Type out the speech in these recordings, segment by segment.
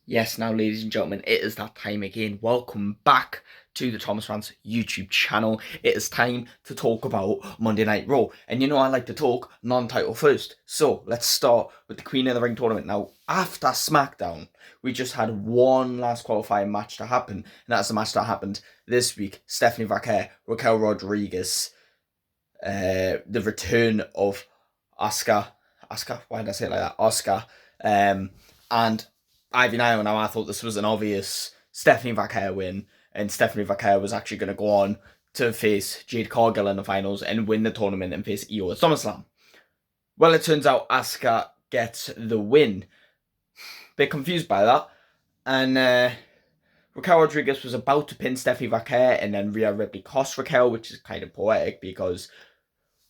Yes, now, ladies and gentlemen, it is that time again. Welcome back to the Thomas Rants YouTube channel. It is time to talk about Monday Night Raw. And you know I like to talk non-title first. So, let's start with the Queen of the Ring tournament. Now, after SmackDown, we just had one last qualifying match to happen. And that's the match that happened this week. Stephanie Vaquer, Raquel Rodriguez. The return of Asuka. Why did I say it like that? Oscar. And Ivy Nile. Now, I thought this was an obvious Stephanie Vaquer win, and Stephanie Vaquer was actually going to go on to face Jade Cargill in the finals and win the tournament and face Io at SummerSlam. Well, it turns out Asuka gets the win. Bit confused by that. And Raquel Rodriguez was about to pin Stephanie Vaquer, and then Rhea Ripley cost Raquel, which is kind of poetic because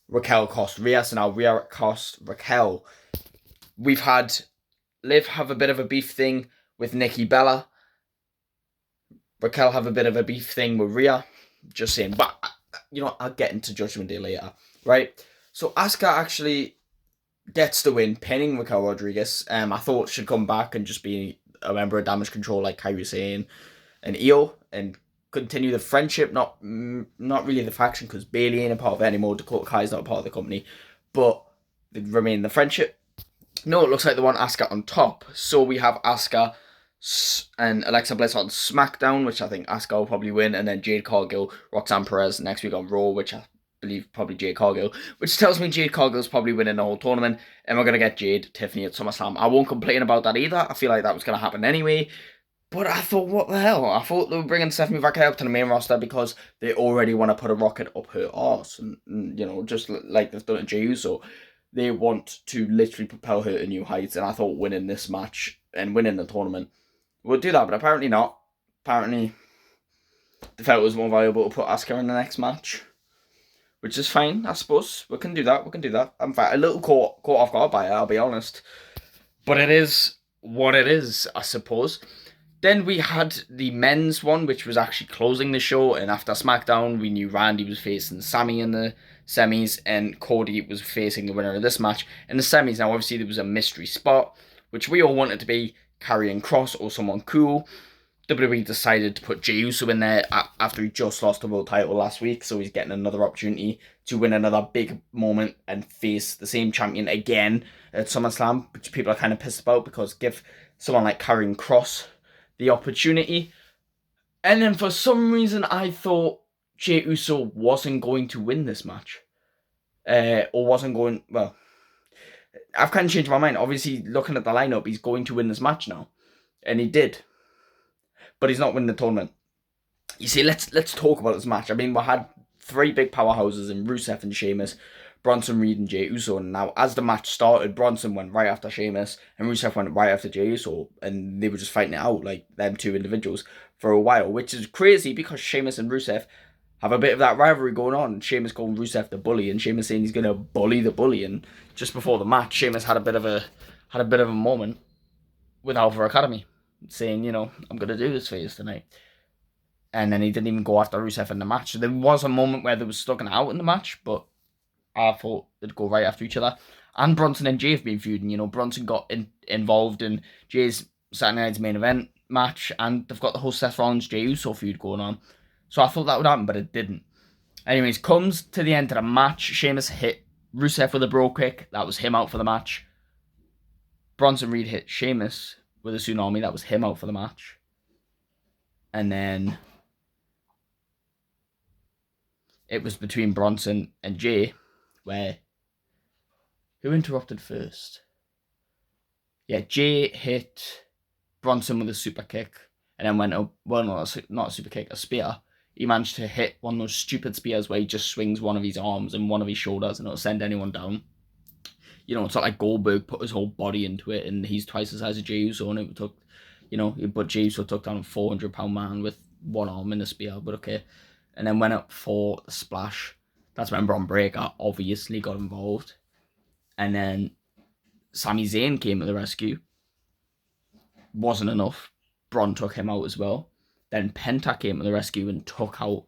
Raquel cost Rhea, so now Rhea cost Raquel. We've had Liv have a bit of a beef thing with Nikki Bella. Raquel have a bit of a beef thing with Rhea. Just saying. But, you know, I'll get into Judgment Day later. Right? So, Asuka actually gets the win, pinning Raquel Rodriguez. I thought she'd come back and just be a member of Damage Control like Kairi Sane and Io. And continue the friendship. Not really the faction, because Bayley ain't a part of it anymore. Dakota Kai's not a part of the company. But they remain the friendship. No, it looks like they want Asuka on top. So we have Asuka and Alexa Bliss on SmackDown, which I think Asuka will probably win. And then Jade Cargill, Roxanne Perez next week on Raw, which I believe probably Jade Cargill. Which tells me Jade Cargill's probably winning the whole tournament. And we're going to get Jade Tiffany at SummerSlam. I won't complain about that either. I feel like that was going to happen anyway. But I thought, what the hell? I thought they were bringing Stephanie Vaquer up to the main roster because they already want to put a rocket up her arse. And you know, just like they've done at Jey Uso. They want to literally propel her to new heights, and I thought winning this match and winning the tournament would do that, but apparently not. Apparently, they felt it was more valuable to put Asuka in the next match, which is fine, I suppose. We can do that. I'm a little caught off guard by it, I'll be honest. But it is what it is, I suppose. Then we had the men's one, which was actually closing the show, and after SmackDown, we knew Randy was facing Sammy in the semis, and Cody was facing the winner of this match in the semis. Now, obviously, there was a mystery spot, which we all wanted to be Karrion Kross or someone cool. WWE decided to put Jey Uso in there after he just lost the world title last week, so he's getting another opportunity to win another big moment and face the same champion again at SummerSlam, which people are kind of pissed about because give someone like Karrion Kross the opportunity. And then for some reason, I thought Jey Uso wasn't going to win this match. Or wasn't going... Well, I've kind of changed my mind. Obviously, looking at the lineup, he's going to win this match now. And he did. But he's not winning the tournament. You see, let's talk about this match. I mean, we had three big powerhouses in Rusev and Sheamus, Bronson Reed and Jey Uso. And now, as the match started, Bronson went right after Sheamus and Rusev went right after Jey Uso. And they were just fighting it out, like them two individuals, for a while. Which is crazy because Sheamus and Rusev have a bit of that rivalry going on. Sheamus calling Rusev the bully, and Sheamus saying he's going to bully the bully. And just before the match, Sheamus had a bit of a moment with Alpha Academy, saying, you know, I'm going to do this for you tonight. And then he didn't even go after Rusev in the match. So there was a moment where they were stuck out in the match, but I thought they'd go right after each other. And Bronson and Jey have been feuding. You know, Bronson got involved in Jay's Saturday Night's main event match, and they've got the whole Seth Rollins Jey Uso feud going on. So I thought that would happen, but it didn't. Anyways, comes to the end of the match. Sheamus hit Rusev with a bro kick. That was him out for the match. Bronson Reed hit Sheamus with a tsunami. That was him out for the match. And then it was between Bronson and Jey, where... Who interrupted first? Yeah, Jey hit Bronson with a super kick, and then went up... Well, no, not a super kick, a spear. He managed to hit one of those stupid spears where he just swings one of his arms and one of his shoulders and it'll send anyone down. You know, it's not like Goldberg put his whole body into it and he's twice the size of Jey Uso, and it took, you know, but Jey Uso took down a 400-pound man with one arm in a spear, but okay. And then went up for the splash. That's when Bron Breakker obviously got involved. And then Sami Zayn came to the rescue. Wasn't enough. Bron took him out as well. Then Penta came to the rescue and took out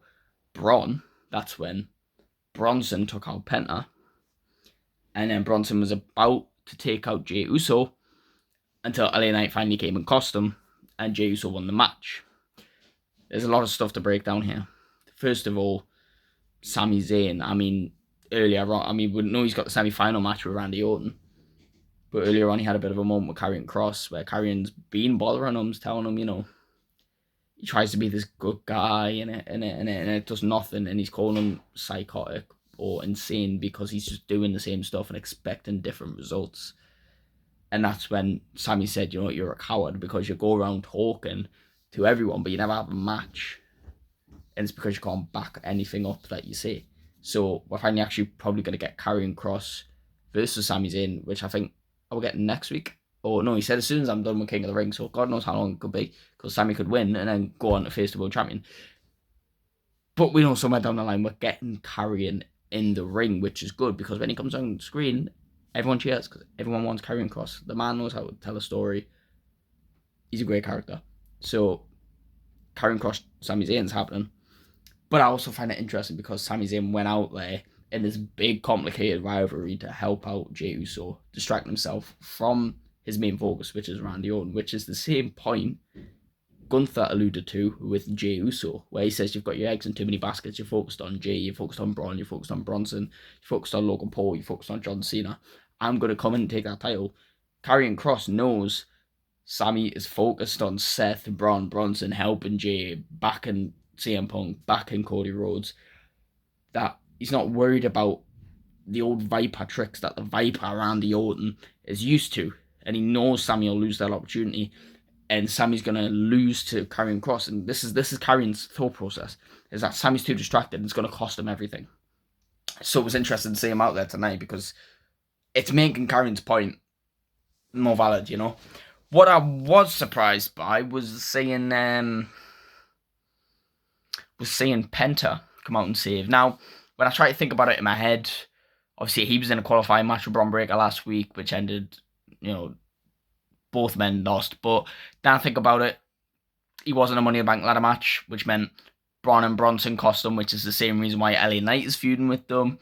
Bron. That's when Bronson took out Penta. And then Bronson was about to take out Jey Uso until LA Knight finally came and cost him and Jey Uso won the match. There's a lot of stuff to break down here. First of all, Sami Zayn. I mean, earlier on, we know he's got the semi-final match with Randy Orton. But earlier on, he had a bit of a moment with Karrion Kross, where Karrion's been bothering him, telling him, he tries to be this good guy, and it does nothing, and he's calling him psychotic or insane because he's just doing the same stuff and expecting different results. And that's when Sami said, you're a coward because you go around talking to everyone, but you never have a match. And it's because you can't back anything up that you say. So we're finally actually probably going to get Karrion Kross versus Sami Zayn, which I think we're getting next week. Oh no, he said as soon as I'm done with King of the Ring, so God knows how long it could be, because Sami could win and then go on to face the world champion. But we know somewhere down the line we're getting Karrion in the ring, which is good, because when he comes on screen, everyone cheers, because everyone wants Karrion Kross. The man knows how to tell a story. He's a great character. So Karrion Kross, Sami Zayn's happening. But I also find it interesting because Sami Zayn went out there in this big, complicated rivalry to help out Jey Uso, distract himself from his main focus, which is Randy Orton, which is the same point Gunther alluded to with Jey Uso, where he says you've got your eggs in too many baskets. You're focused on Jey, you're focused on Braun, you're focused on Bronson, you're focused on Logan Paul, you're focused on John Cena. I'm going to come in and take that title. Karrion Kross knows Sami is focused on Seth, Braun, Bronson, helping Jey, backing CM Punk, backing Cody Rhodes, that he's not worried about the old Viper tricks that the Viper Randy Orton is used to, and he knows Sami will lose that opportunity, and Sami's going to lose to Karrion Kross, and this is Karrion's thought process, is that Sami's too distracted and it's going to cost him everything. So it was interesting to see him out there tonight, because it's making Karrion's point more valid, What I was surprised by was seeing Penta come out and save. Now, when I try to think about it in my head, obviously he was in a qualifying match with Braun Breaker last week, which ended, both men lost. But then I think about it, he was in a Money in the Bank ladder match, which meant Braun and Bronson cost them, which is the same reason why LA Knight is feuding with them.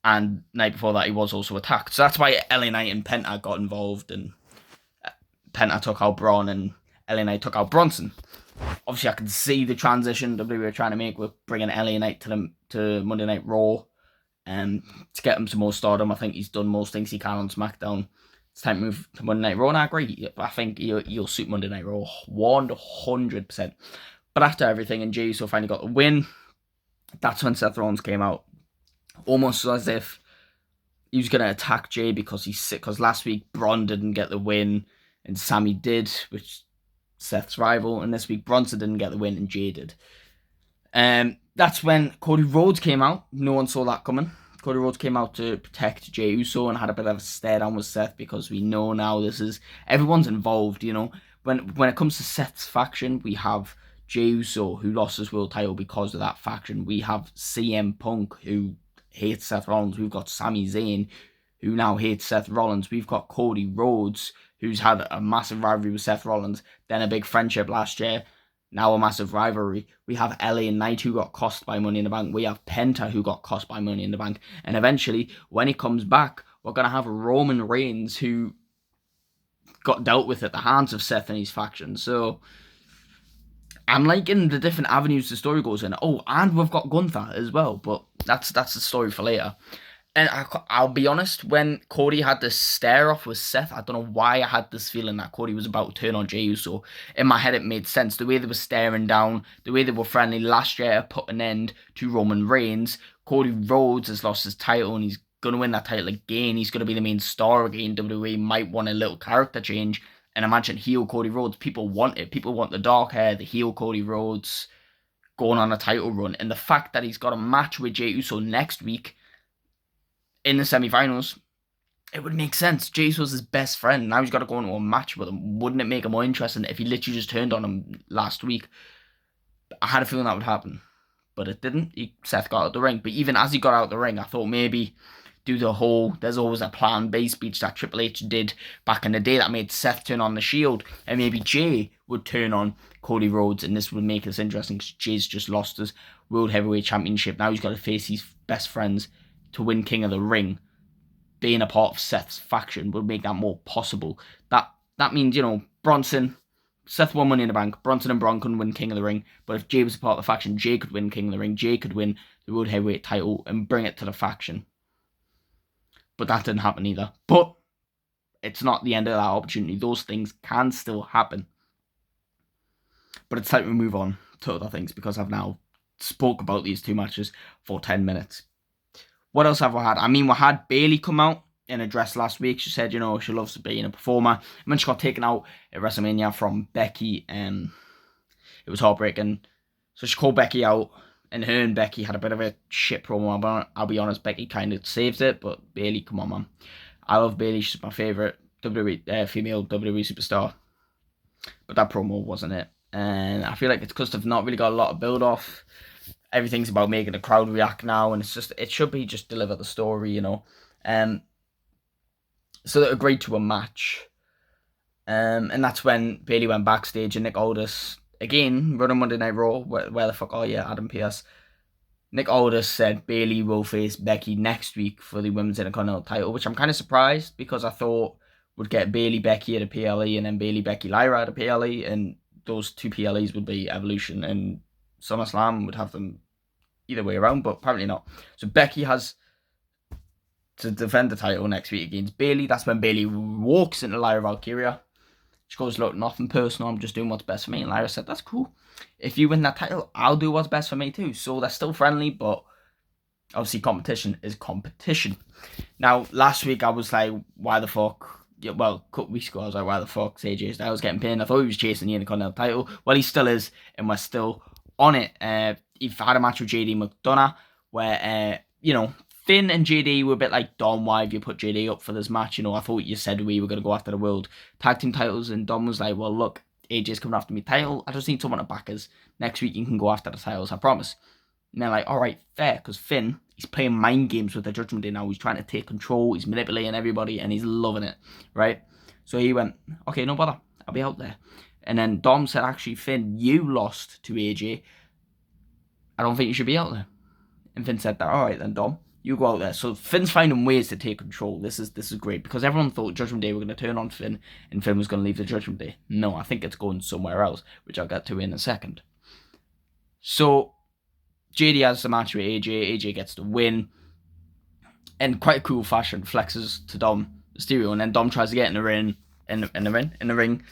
And the night before that, he was also attacked. So that's why LA Knight and Penta got involved, and Penta took out Braun and LA Knight took out Bronson. Obviously, I can see the transition WWE were trying to make with bringing LA Knight to Monday Night Raw, to get him some more stardom. I think he's done most things he can on SmackDown. It's time to move to Monday Night Raw, and I agree. I think he'll suit Monday Night Raw 100%. But after everything, and Jey Uso finally got the win, that's when Seth Rollins came out, almost as if he was going to attack Jey because he's sick. Because last week Braun didn't get the win and Sami did, which Seth's rival, and this week Bronson didn't get the win and Jey did. That's when Cody Rhodes came out. No one saw that coming. Cody Rhodes came out to protect Jey Uso and had a bit of a stare down with Seth, because we know now everyone's involved, When it comes to Seth's faction, we have Jey Uso, who lost his world title because of that faction. We have CM Punk, who hates Seth Rollins. We've got Sami Zayn, who now hates Seth Rollins. We've got Cody Rhodes, who's had a massive rivalry with Seth Rollins, then a big friendship last year, now a massive rivalry. We have LA Knight, who got cost by Money in the Bank. We have Penta, who got cost by Money in the Bank. And eventually, when he comes back, we're going to have Roman Reigns, who got dealt with at the hands of Seth and his faction. So I'm liking the different avenues the story goes in. Oh, and we've got Gunther as well, but that's the story for later. And I'll be honest, when Cody had this stare-off with Seth, I don't know why I had this feeling that Cody was about to turn on Jey Uso. In my head, it made sense. The way they were staring down, the way they were friendly last year put an end to Roman Reigns. Cody Rhodes has lost his title, and he's going to win that title again. He's going to be the main star again. WWE might want a little character change. And imagine heel Cody Rhodes. People want it. People want the dark hair, the heel Cody Rhodes going on a title run. And the fact that he's got a match with Jey Uso next week in the semi-finals, it would make sense. Jey Uso's his best friend. Now he's got to go into a match with him. Wouldn't it make it more interesting if he literally just turned on him last week? I had a feeling that would happen, but it didn't. Seth got out of the ring. But even as he got out of the ring, I thought maybe do the whole there's always a plan B speech that Triple H did back in the day that made Seth turn on the Shield, and maybe Jey would turn on Cody Rhodes, and this would make this interesting because Jey's just lost his World Heavyweight Championship. Now he's got to face his best friends to win King of the Ring. Being a part of Seth's faction would make that more possible. That means, Bronson, Seth won Money in the Bank. Bronson and Braun couldn't win King of the Ring. But if Jay was a part of the faction, Jay could win King of the Ring. Jay could win the World Heavyweight title and bring it to the faction. But that didn't happen either. But it's not the end of that opportunity. Those things can still happen. But it's time to move on to other things because I've now spoke about these 2 matches for 10 minutes. What else have we had? I mean, we had Bayley come out in a dress last week. She said, she loves being a performer. And when she got taken out at WrestleMania from Becky, it was heartbreaking. So she called Becky out, and her and Becky had a bit of a shit promo. I'll be honest, Becky kind of saved it, but Bayley, come on, man. I love Bayley. She's my favourite female WWE superstar. But that promo wasn't it. And I feel like it's because they've not really got a lot of build-off. Everything's about making the crowd react now, and it should be just deliver the story, So they agreed to a match. And that's when Bayley went backstage and Nick Aldis, again, running Monday Night Raw, where the fuck are you, Adam Pearce? Nick Aldis said Bayley will face Becky next week for the Women's Intercontinental title, which I'm kind of surprised because I thought would get Bayley Becky at a PLE and then Bayley Becky Lyra at a PLE, and those 2 PLEs would be Evolution, and SummerSlam would have them either way around, but apparently not. So Becky has to defend the title next week against Bayley. That's when Bayley walks into Lyra Valkyria. She goes, look, nothing personal, I'm just doing what's best for me. And Lyra said, that's cool. If you win that title, I'll do what's best for me too. So they're still friendly, but obviously competition is competition. Now, last week I was like, why the fuck? Yeah, well, a couple weeks ago I was like, why the fuck's AJ Styles getting pinned? I thought he was chasing the Intercontinental title. Well, he still is, and we're still on it. He had a match with JD McDonough where, Finn and JD were a bit like, Dom, why have you put JD up for this match? I thought you said we were going to go after the World Tag Team titles. And Dom was like, well, look, AJ's coming after me title. I just need someone to back us. Next week you can go after the titles, I promise. And they're like, all right, fair. Because Finn, he's playing mind games with the Judgment Day now. He's trying to take control. He's manipulating everybody. And he's loving it, right? So he went, okay, no bother. I'll be out there. And then Dom said, actually, Finn, you lost to AJ. I don't think you should be out there. And Finn said that, all right then, Dom. You go out there. So Finn's finding ways to take control. This is great because everyone thought Judgment Day were going to turn on Finn and Finn was going to leave the Judgment Day. No, I think it's going somewhere else, which I'll get to in a second. So JD has the match with AJ. AJ gets the win. In quite a cool fashion, flexes to Dom Mysterio, and then Dom tries to get in the ring. In the ring.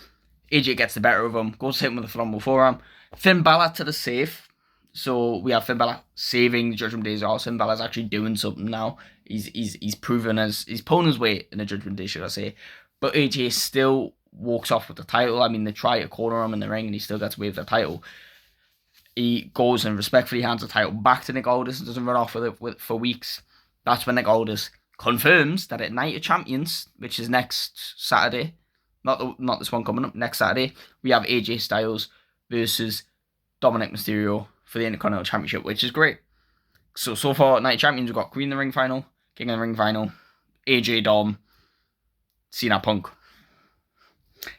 AJ gets the better of him, goes to hit him with a phenomenal forearm. Finn Balor to the save. So we have Finn Balor saving the Judgment Day's arse. Finn Balor's actually doing something now. He's proven he's pulling his weight in the Judgment Day, should I say. But AJ still walks off with the title. I mean, they try to corner him in the ring and he still gets away with the title. He goes and respectfully hands the title back to Nick Aldis and doesn't run off with it for weeks. That's when Nick Aldis confirms that at Night of Champions, which is next Saturday, not this one coming up, next Saturday, we have AJ Styles versus Dominic Mysterio for the Intercontinental Championship, which is great. So far at Night of Champions, we've got Queen in the Ring final, King in the Ring final, AJ Dom, Cena Punk.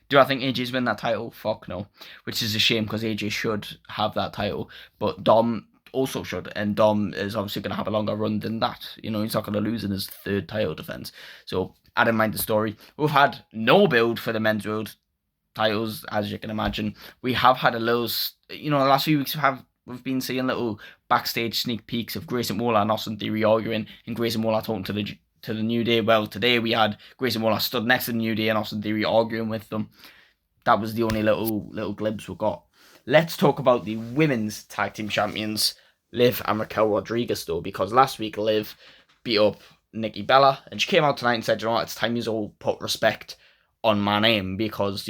Do I think AJ's win that title? Fuck no. Which is a shame because AJ should have that title. But Dom also should. And Dom is obviously going to have a longer run than that. He's not going to lose in his 3rd title defense. So I didn't mind the story. We've had no build for the men's world titles, as you can imagine. We have had a little, the last few weeks we've been seeing little backstage sneak peeks of Grayson Waller and Austin Theory arguing, and Grayson Waller talking to the New Day. Well, today we had Grayson Waller stood next to the New Day and Austin Theory arguing with them. That was the only little glimpse we got. Let's talk about the women's tag team champions, Liv and Raquel Rodriguez, though, because last week Liv beat up Nikki Bella, and she came out tonight and said, it's time you all put respect on my name because,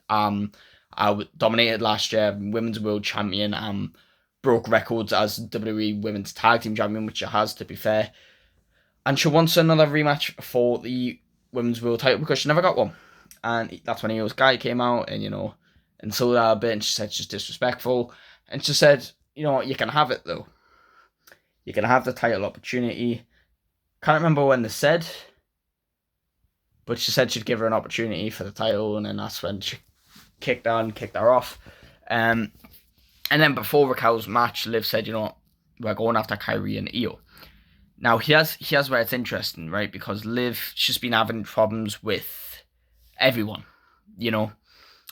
I dominated last year, women's world champion, broke records as WWE women's tag team champion, which she has, to be fair. And she wants another rematch for the women's world title because she never got one. And that's when Io Sky came out and, insulted her a bit, and she said she's disrespectful. And she said, you can have it though. You can have the title opportunity. Can't remember when they said, but she said she'd give her an opportunity for the title, and then that's when she kicked her off. And then before Raquel's match, Liv said, we're going after Kyrie and Io. Now, here's where it's interesting, right? Because Liv, she's been having problems with everyone,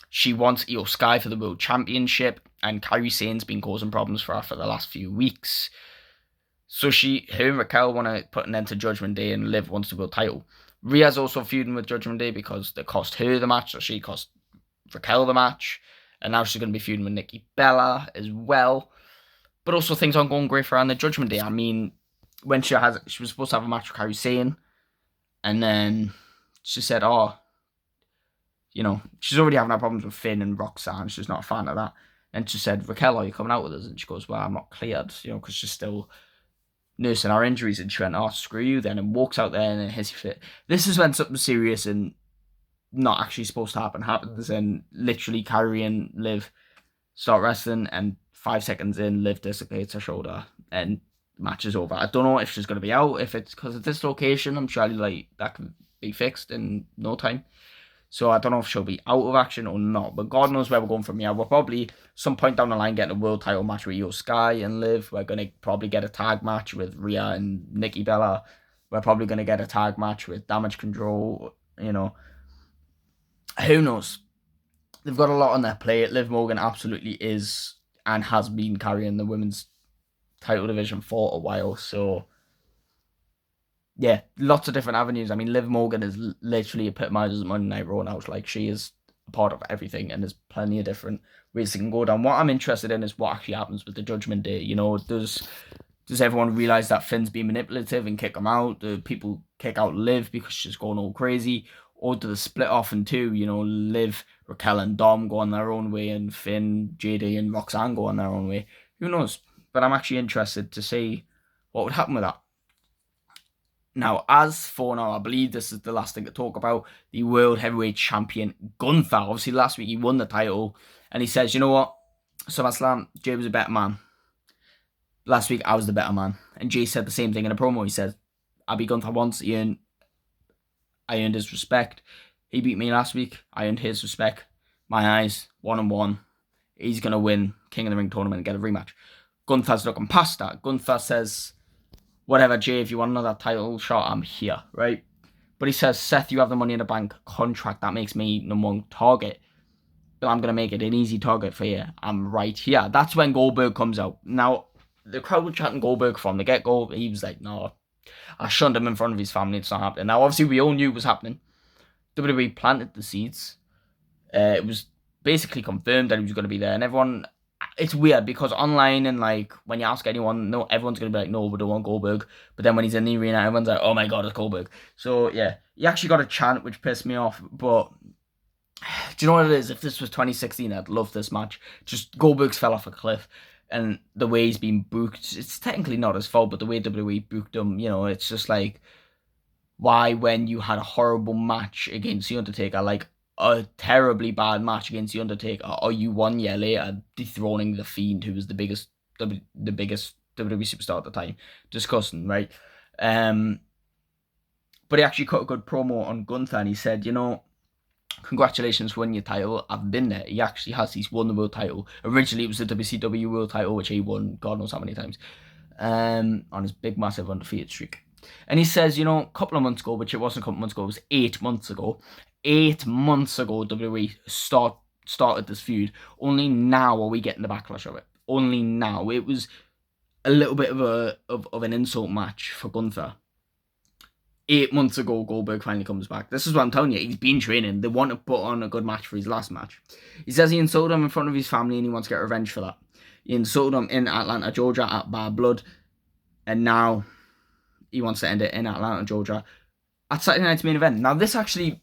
She wants Io Sky for the World Championship, and Kairi Sane's been causing problems for her for the last few weeks. So her and Raquel want to put an end to Judgment Day, and Liv wants the world title. Rhea's also feuding with Judgment Day because they cost her the match, so she cost Raquel the match. And now she's going to be feuding with Nikki Bella as well. But also things aren't going great for her on the Judgment Day. I mean, when she was supposed to have a match with Kairi Sane, and then she said, she's already having her problems with Finn and Roxanne. She's not a fan of that. And she said, Raquel, are you coming out with us? And she goes, well, I'm not cleared, because she's still nursing her injuries. And she went, screw you then, and walks out there in a hissy fit. This is when something serious and not actually supposed to happens, and literally Kairi and Liv start wrestling, and 5 seconds in, Liv dislocates her shoulder, and the match is over. I don't know if she's going to be out, if it's because of dislocation. I'm sure that can be fixed in no time. So I don't know if she'll be out of action or not, but God knows where we're going from here. We're probably, some point down the line, getting a world title match with Io Sky and Liv. We're going to probably get a tag match with Rhea and Nikki Bella. We're probably going to get a tag match with Damage Control, Who knows? They've got a lot on their plate. Liv Morgan absolutely is and has been carrying the women's title division for a while, so yeah, lots of different avenues. I mean, Liv Morgan is literally epitomizes Monday Night Raw now. Like, she is a part of everything, and there's plenty of different ways it can go down. What I'm interested in is what actually happens with the Judgment Day. Does everyone realize that Finn's being manipulative and kick him out? Do people kick out Liv because she's going all crazy? Or do they split off in two? Liv, Raquel, and Dom go on their own way, and Finn, JD, and Roxanne go on their own way. Who knows? But I'm actually interested to see what would happen with that. Now, as for now, I believe this is the last thing to talk about. The World Heavyweight Champion, Gunther. Obviously, last week he won the title. And he says, you know what? SummerSlam, Jay was a better man. Last week, I was the better man. And Jay said the same thing in a promo. He said, I beat Gunther once. I earned his respect. He beat me last week. I earned his respect. My eyes, 1-1. He's going to win King of the Ring tournament and get a rematch. Gunther's looking past that. Gunther says, whatever, Jay, if you want another title shot, I'm here, right? But he says, Seth, you have the Money in the Bank contract. That makes me number one target. But I'm going to make it an easy target for you. I'm right here. That's when Goldberg comes out. Now, the crowd were chatting Goldberg from the get-go. He was like, no, I shunned him in front of his family. It's not happening. Now, obviously, we all knew it was happening. WWE planted the seeds. It was basically confirmed that he was going to be there. And everyone... It's weird because online and when you ask anyone, no, everyone's going to be like, no, we don't want Goldberg. But then when he's in the arena, everyone's like, oh my God, it's Goldberg. So yeah, he actually got a chant, which pissed me off. But do you know what it is? If this was 2016, I'd love this match. Just Goldberg's fell off a cliff. And the way he's been booked, it's technically not his fault, but the way WWE booked him, it's just like, why when you had a horrible match against The Undertaker, a terribly bad match against The Undertaker, are you 1 year later dethroning The Fiend, who was the biggest WWE superstar at the time? Disgusting, right? But he actually cut a good promo on Gunther, and he said, congratulations for winning your title. I've been there. He actually has. He's won the world title. Originally, it was the WCW world title, which he won God knows how many times, on his big, massive undefeated streak. And he says, a couple of months ago, which it wasn't a couple of months ago, it was 8 months ago. 8 months ago, WWE started this feud. Only now are we getting the backlash of it. Only now. It was a little bit of an insult match for Gunther. 8 months ago, Goldberg finally comes back. This is what I'm telling you. He's been training. They want to put on a good match for his last match. He says he insulted him in front of his family and he wants to get revenge for that. He insulted him in Atlanta, Georgia at Bad Blood. And now he wants to end it in Atlanta, Georgia at Saturday Night's Main Event. Now, this actually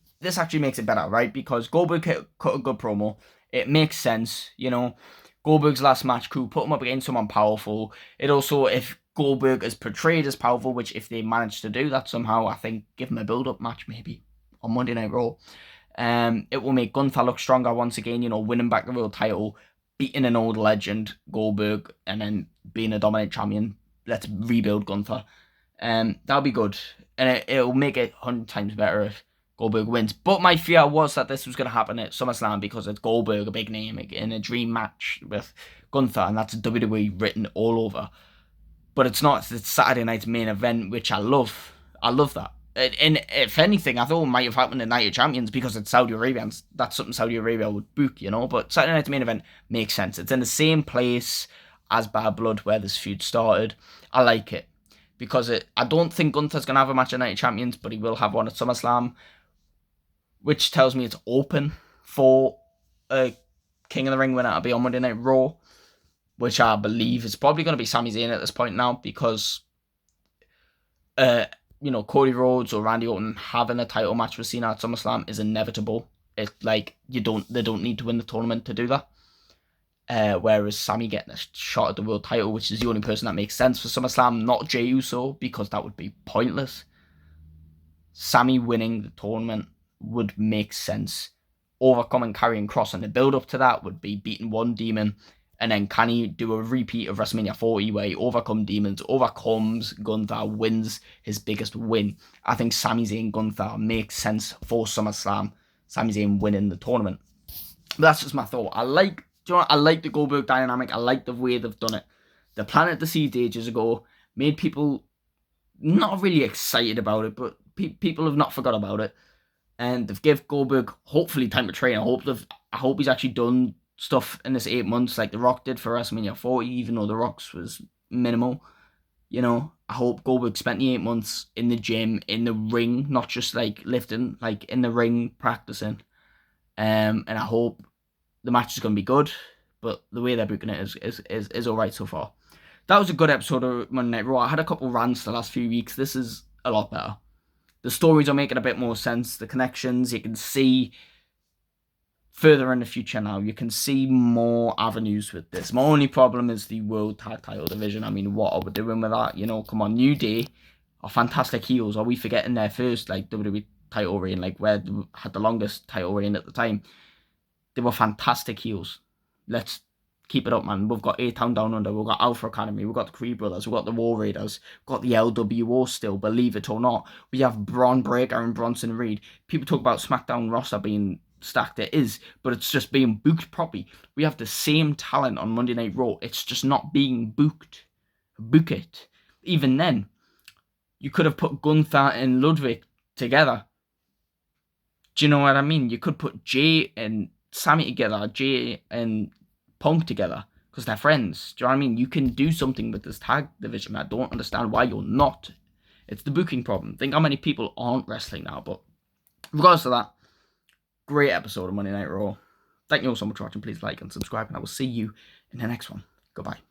makes it better, right? Because Goldberg cut a good promo. It makes sense, Goldberg's last match, cool. Put him up against someone powerful. It also, if Goldberg is portrayed as powerful, which if they manage to do that somehow, I think give him a build-up match maybe on Monday Night Raw. It will make Gunther look stronger once again, winning back the world title, beating an old legend, Goldberg, and then being a dominant champion. Let's rebuild Gunther. That'll be good. And it'll make it 100 times better if Goldberg wins. But my fear was that this was going to happen at SummerSlam because it's Goldberg, a big name, in a dream match with Gunther, and that's WWE written all over. But it's not. It's Saturday Night's Main Event, which I love. I love that. And if anything, I thought it might have happened in Night of Champions because it's Saudi Arabia, and that's something Saudi Arabia would book, you know. But Saturday Night's Main Event makes sense. It's in the same place as Bad Blood where this feud started. I like it because I don't think Gunther's gonna have a match at Night of Champions, but he will have one at SummerSlam, which tells me it's open for a King of the Ring winner to be on Monday Night Raw, which I believe is probably going to be Sami Zayn at this point now because, Cody Rhodes or Randy Orton having a title match with Cena at SummerSlam is inevitable. It's like they don't need to win the tournament to do that. Whereas Sami getting a shot at the world title, which is the only person that makes sense for SummerSlam, not Jey Uso, because that would be pointless. Sami winning the tournament would make sense. Overcoming Karrion Kross and the build up to that would be beating one demon, and then can he do a repeat of WrestleMania 40 where he overcomes demons, overcomes Gunther, wins his biggest win? I think Sami Zayn Gunther makes sense for SummerSlam. Sami Zayn winning the tournament. But that's just my thought. I like the Goldberg dynamic. I like the way they've done it. They planted the seeds ages ago, made people not really excited about it, but people have not forgot about it. And they've given Goldberg hopefully time to train. I hope he's actually done stuff in this 8 months like The Rock did for WrestleMania 40, even though The Rock's was minimal. You know, I hope Goldberg spent the 8 months in the gym, in the ring, not just like lifting, like in the ring practicing. And I hope the match is going to be good, but the way they're booking it is all right so far. That was a good episode of Monday Night Raw. I had a couple rants the last few weeks. This is a lot better. The stories are making a bit more sense. The connections, you can see further in the future now. You can see more avenues with this. My only problem is the World Tag Title division. I mean, what are we doing with that? You know, come on, New Day are fantastic heels. Are we forgetting their first WWE title reign, like where they had the longest title reign at the time? They were fantastic heels. Let's keep it up, man. We've got A-Town Down Under, we've got Alpha Academy, we've got the Creed Brothers, we've got the War Raiders, we've got the LWO still, believe it or not. We have Braun Breaker and Bronson Reed. People talk about SmackDown roster being stacked. It is, but it's just being booked properly. We have the same talent on Monday Night Raw. It's just not being booked. Book it. Even then, you could have put Gunther and Ludwig together. Do you know what I mean? You could put Jay and Sami together, Jay and Punk together, because they're friends. Do you know what I mean? You can do something with this tag division. I don't understand why you're not. It's the booking problem. Think how many people aren't wrestling now. But regardless of that, great episode of Monday Night Raw. Thank you all so much for watching. Please like and subscribe, and I will see you in the next one. Goodbye.